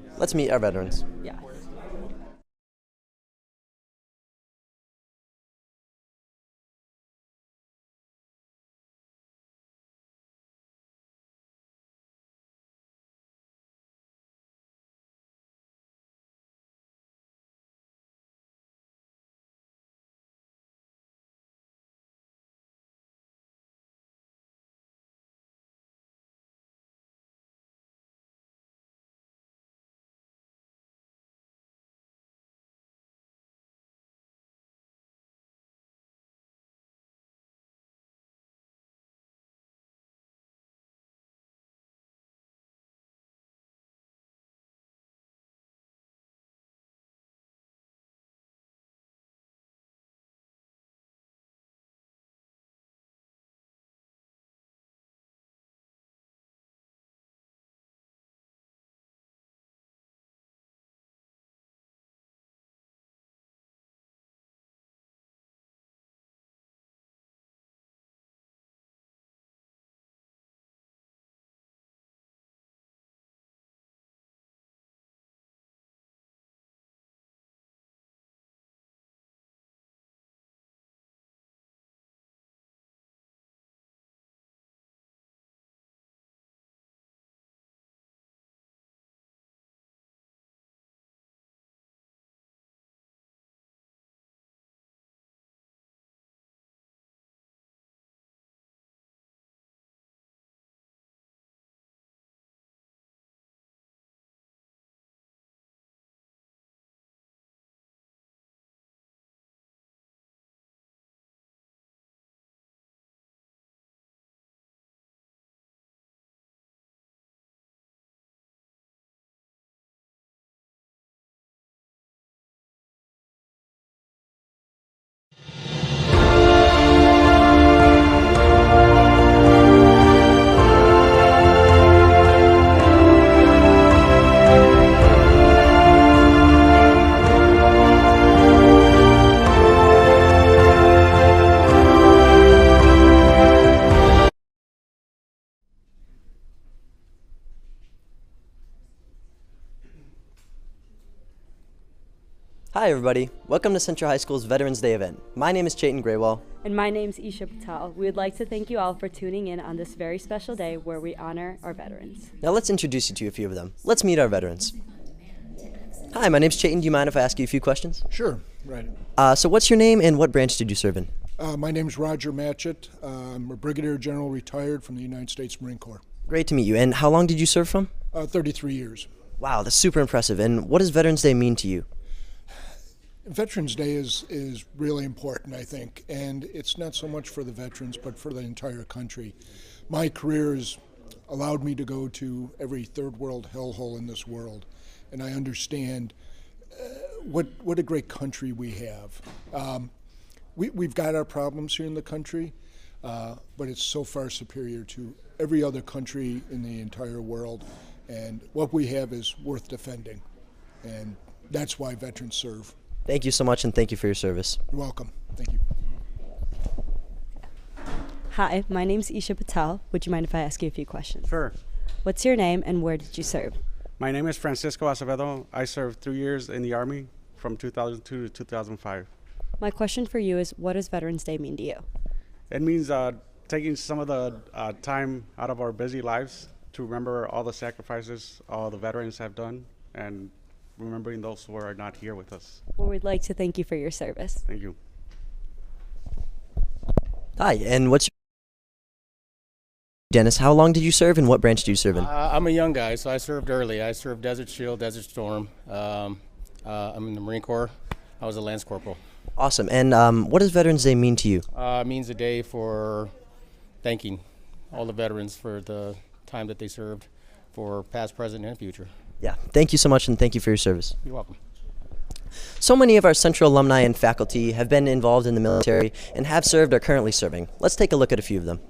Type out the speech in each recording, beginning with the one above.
them. Let's meet our veterans. Yeah. Hi everybody, welcome to Central High School's Veterans Day event. My name is Chayton Graywell. And my name's Isha Patel. We would like to thank you all for tuning in on this very special day where we honor our veterans. Now let's introduce you to a few of them. Let's meet our veterans. Hi, my name's Chayton. Do you mind if I ask you a few questions? Sure, right. So what's your name and what branch did you serve in? My name's Roger Matchett. I'm a Brigadier General retired from the United States Marine Corps. Great to meet you. And how long did you serve from? 33 years. Wow, that's super impressive. And what does Veterans Day mean to you? Veterans Day is really important, I think, and it's not so much for the veterans, but for the entire country. My career has allowed me to go to every third world hellhole in this world, and I understand what a great country we have. We've got our problems here in the country, but it's so far superior to every other country in the entire world, and what we have is worth defending, and that's why veterans serve. Thank you so much, and thank you for your service. You're welcome. Thank you. Hi, my name's Isha Patel. Would you mind if I ask you a few questions? Sure. What's your name and where did you serve? My name is Francisco Acevedo. I served 3 years in the Army from 2002 to 2005. My question for you is, what does Veterans Day mean to you? It means taking some of the time out of our busy lives to remember all the sacrifices all the veterans have done and remembering those who are not here with us. Well, we'd like to thank you for your service. Thank you. Hi, and what's your Dennis, how long did you serve and what branch did you serve in? I'm a young guy, so I served early. I served Desert Shield, Desert Storm. I'm in the Marine Corps. I was a Lance Corporal. Awesome. And what does Veterans Day mean to you? It means a day for thanking all the veterans for the time that they served, for past, present, and future. Yeah, thank you so much, and thank you for your service. You're welcome. So many of our Central alumni and faculty have been involved in the military and have served or currently serving. Let's take a look at a few of them.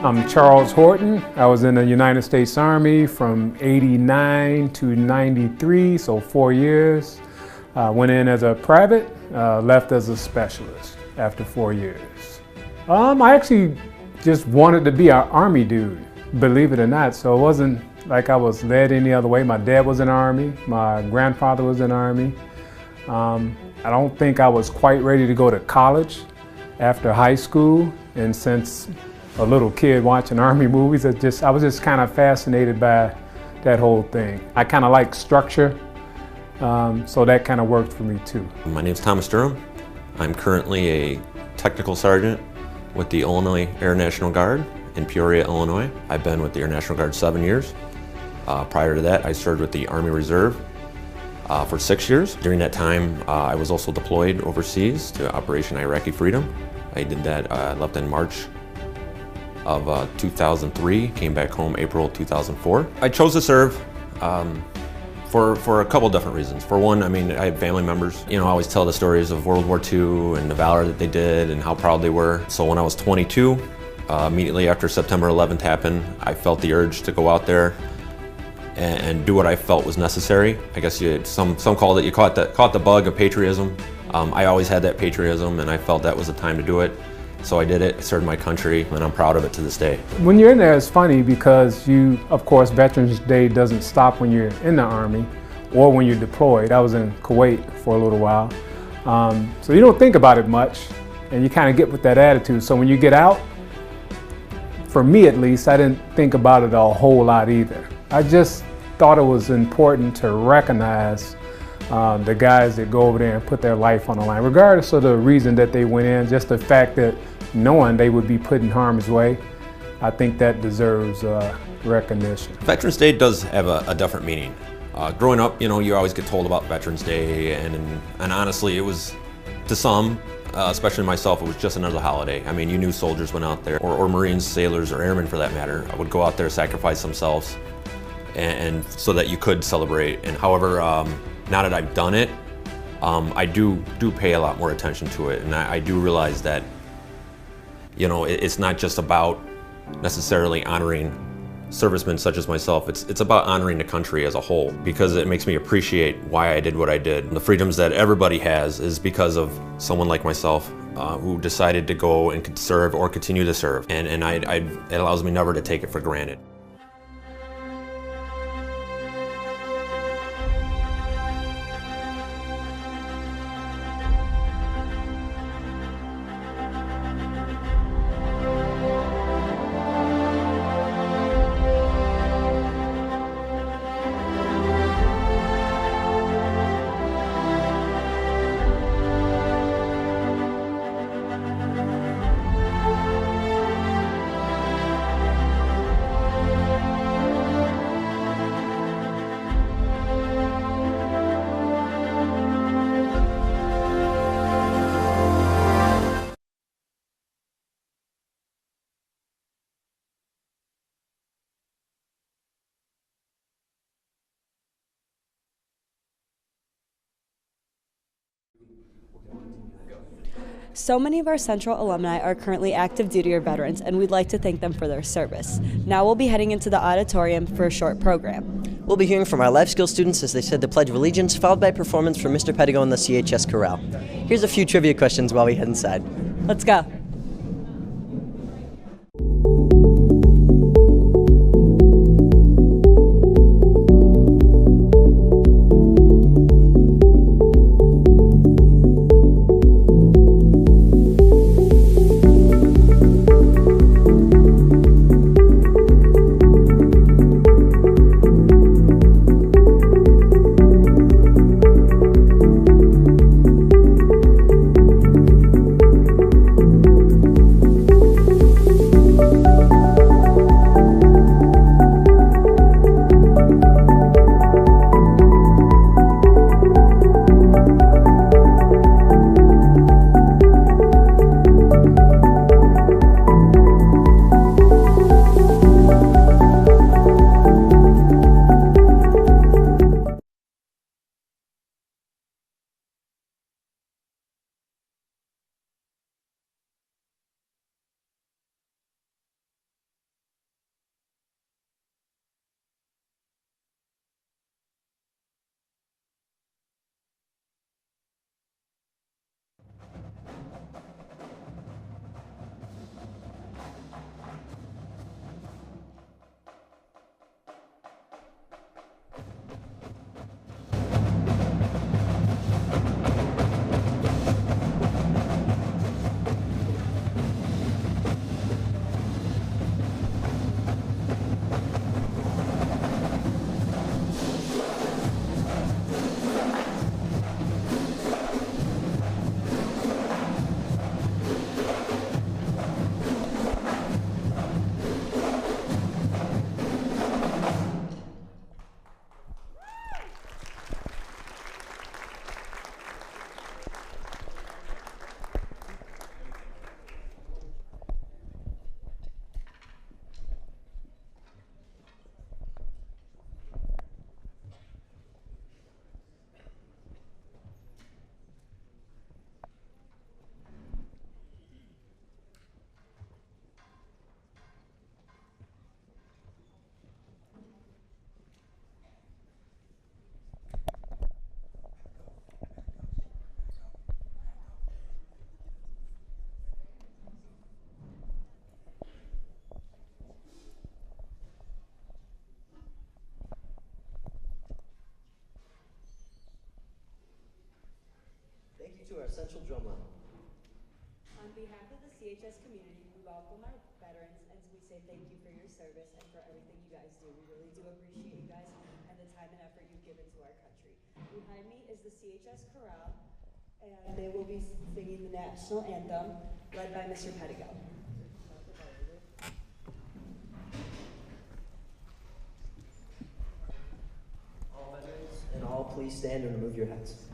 I'm Charles Horton. I was in the United States Army from '89 to '93, so 4 years. Went in as a private left as a specialist after 4 years. I actually just wanted to be an Army dude, believe it or not. So it wasn't like I was led any other way. My dad was in the Army. My grandfather was in the Army. I don't think I was quite ready to go to college after high school. And since a little kid watching Army movies, I was just kind of fascinated by that whole thing. I kind of like structure, so that kind of worked for me too. My name is Thomas Durham. I'm currently a technical sergeant with the Illinois Air National Guard in Peoria, Illinois. I've been with the Air National Guard 7 years. Prior to that, I served with the Army Reserve for 6 years. During that time, I was also deployed overseas to Operation Iraqi Freedom. I did that, left in March of 2003, came back home April 2004. I chose to serve for a couple different reasons. For one, I mean, I have family members. You know, I always tell the stories of World War II and the valor that they did and how proud they were. So when I was 22, immediately after September 11th happened, I felt the urge to go out there and do what I felt was necessary. I guess some call it, you caught the bug of patriotism. I always had that patriotism, and I felt that was the time to do it. So I did it, served my country, and I'm proud of it to this day. When you're in there, it's funny because of course, Veterans Day doesn't stop when you're in the Army or when you're deployed. I was in Kuwait for a little while. So you don't think about it much, and you kind of get with that attitude. So when you get out, for me at least, I didn't think about it a whole lot either. I just thought it was important to recognize the guys that go over there and put their life on the line, regardless of the reason that they went in, just the fact that knowing they would be put in harm's way, I think that deserves recognition. Veterans Day does have a different meaning. Growing up, you know, you always get told about Veterans Day, and honestly, it was, to some, especially myself, it was just another holiday. I mean, you knew soldiers went out there, or Marines, sailors, or airmen for that matter, would go out there, sacrifice themselves, and so that you could celebrate. And however, now that I've done it, I do pay a lot more attention to it, and I do realize that, you know, it's not just about necessarily honoring servicemen such as myself. It's about honoring the country as a whole, because it makes me appreciate why I did what I did. And the freedoms that everybody has is because of someone like myself who decided to go and serve or continue to serve, and it allows me never to take it for granted. So many of our Central alumni are currently active duty or veterans, and we'd like to thank them for their service. Now we'll be heading into the auditorium for a short program. We'll be hearing from our life skills students as they said the Pledge of Allegiance, followed by performance from Mr. Pedigo and the CHS Chorale. Here's a few trivia questions while we head inside. Let's go. Central Drumline. On behalf of the CHS community, we welcome our veterans and we say thank you for your service and for everything you guys do. We really do appreciate you guys and the time and effort you've given to our country. Behind me is the CHS Chorale, and they will be singing the national anthem led by Mr. Pettigo. All veterans and all please stand and remove your hats.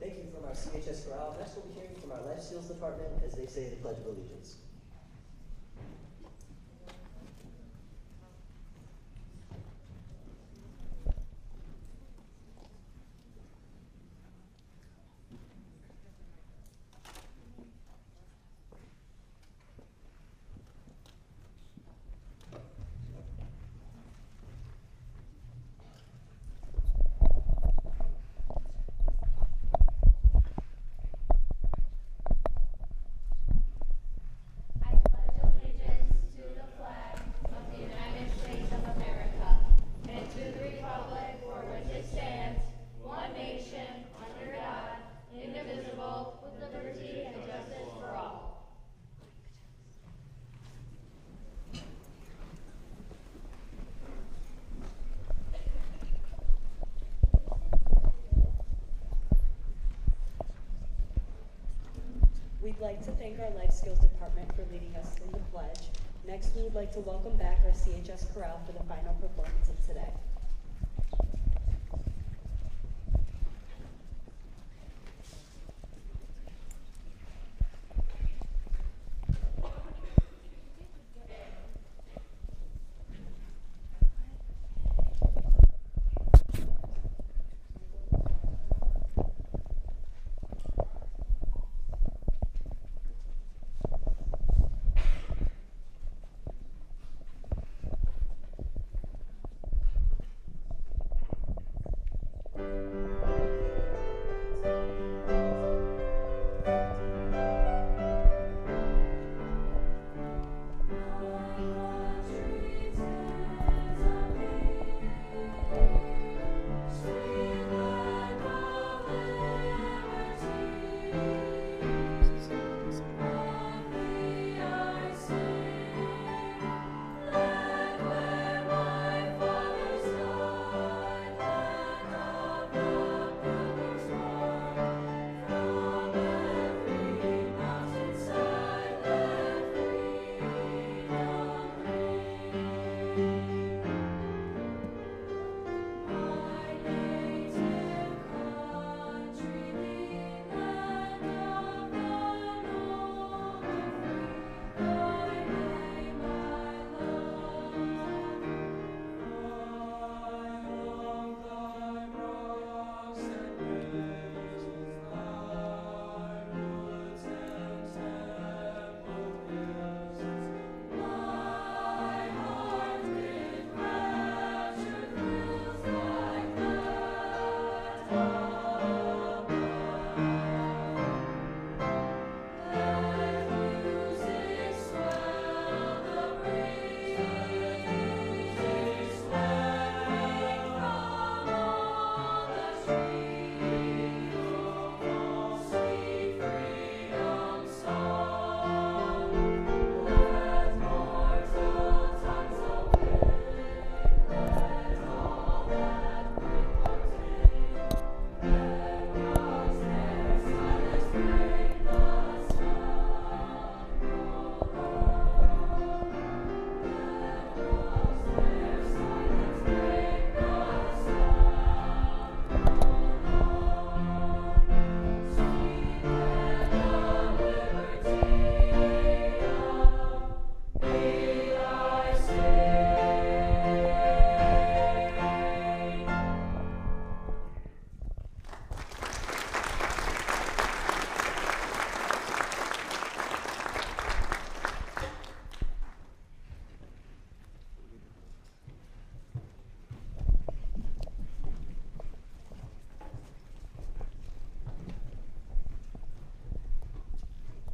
Thank you from our CHS Chorale. Next we'll be hearing from our Life Skills Department as they say the Pledge of Allegiance. We'd like to thank our Life Skills Department for leading us in the pledge. Next, we would like to welcome back our CHS Chorale for the final performance of today.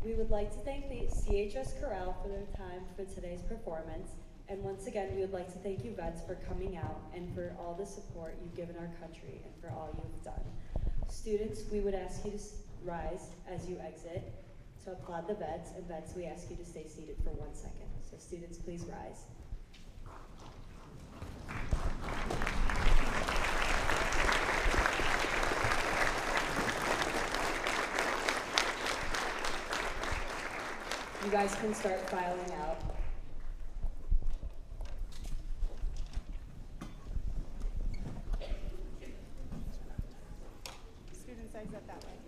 We would like to thank the CHS Corral for their time for today's performance. And once again, we would like to thank you vets for coming out and for all the support you've given our country and for all you've done. Students, we would ask you to rise as you exit to applaud the vets, and vets, we ask you to stay seated for 1 second. So students, please rise. You guys can start filing out. Students exit that way.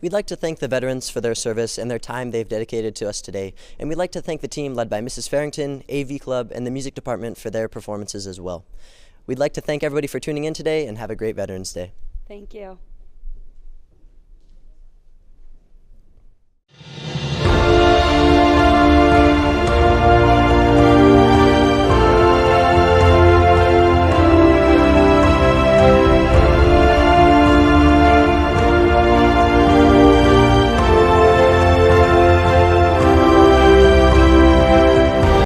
We'd like to thank the veterans for their service and their time they've dedicated to us today. And we'd like to thank the team led by Mrs. Farrington, AV Club, and the music department for their performances as well. We'd like to thank everybody for tuning in today and have a great Veterans Day. Thank you.